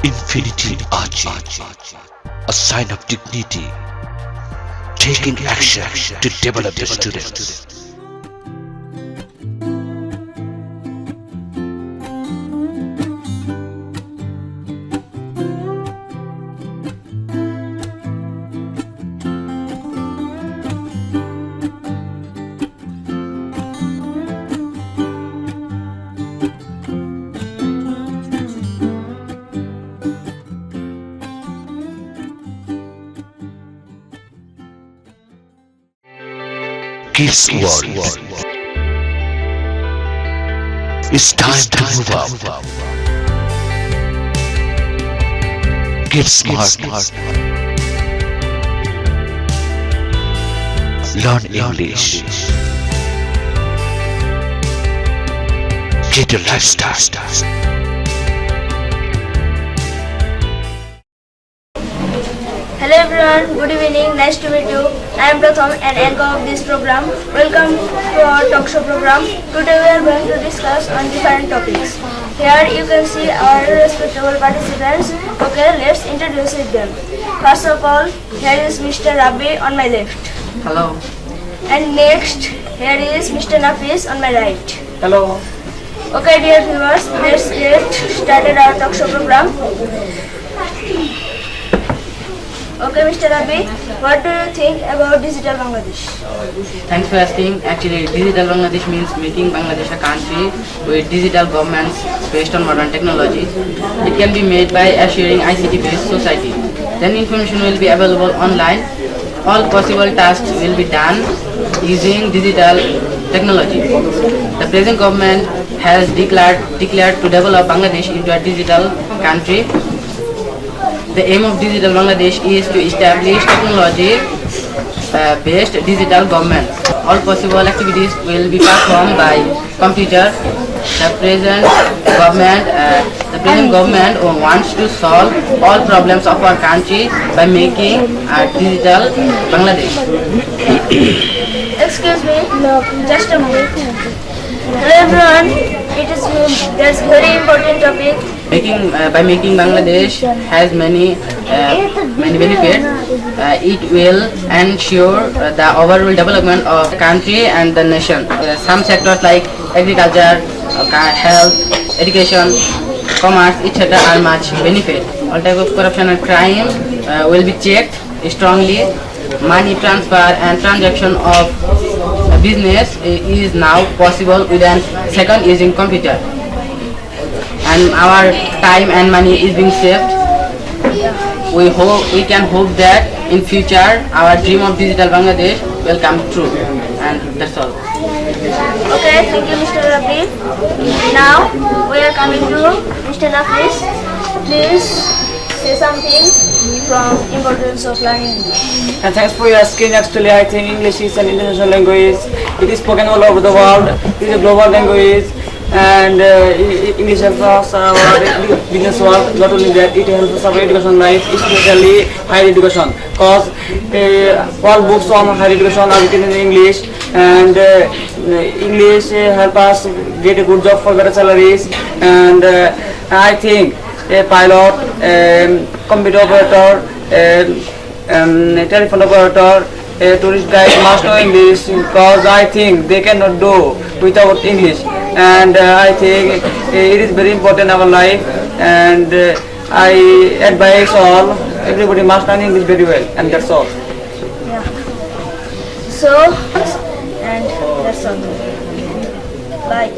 Infinity Ahzee, a sign of dignity, taking action to develop the students. Kids World. It's time to move up. Get smart. Learn English. Get your lifestyle. Hello everyone, good evening, nice to meet you. I am Pratham, an anchor of this program. Welcome to our talk show program. Today we are going to discuss on different topics. Here you can see our respectable participants. Okay, let's introduce them. First of all, here is Mr. Rabi on my left. Hello. And next, here is Mr. Nafis on my right. Hello. Okay dear viewers, let's get started our talk show program. Okay, Mr. Rabi, what do you think about Digital Bangladesh? Thanks for asking. Actually, Digital Bangladesh means making Bangladesh a country with digital governments based on modern technology. It can be made by assuring ICT-based society. Then information will be available online. All possible tasks will be done using digital technology. The present government has declared to develop Bangladesh into a digital country. The aim of Digital Bangladesh is to establish technology-based digital government. All possible activities will be performed by computer. The present government wants to solve all problems of our country by making a digital Bangladesh. Excuse me, just a moment. Hello everyone, that's very important topic. By making Bangladesh has many benefits. It will ensure the overall development of the country and the nation. Some sectors like agriculture, health, education, commerce, etc. are much benefit. All type of corruption and crime will be checked strongly. Money transfer and transaction of business is now possible within seconds using computer. And our time and money is being saved. We can hope that in future our dream of Digital Bangladesh will come true. And that's all. Okay, thank you Mr. Rabi. Now we are coming to Mr. Nafis. Please say something from importance of learning English. And thanks for your asking. Actually, I think English is an international language. It is spoken all over the world. It is a global language. And English helps us our business work. Not only that, it helps us our education life, especially higher education. Because all books on higher education are written in English, and English help us get a good job for better salaries. And I think a pilot, computer operator, telephone operator, a tourist guide must know English, because I think they cannot do without English. And I think it is very important in our life, and I advise everybody must learn English very well, and that's all. Yeah. So, and that's all. Bye.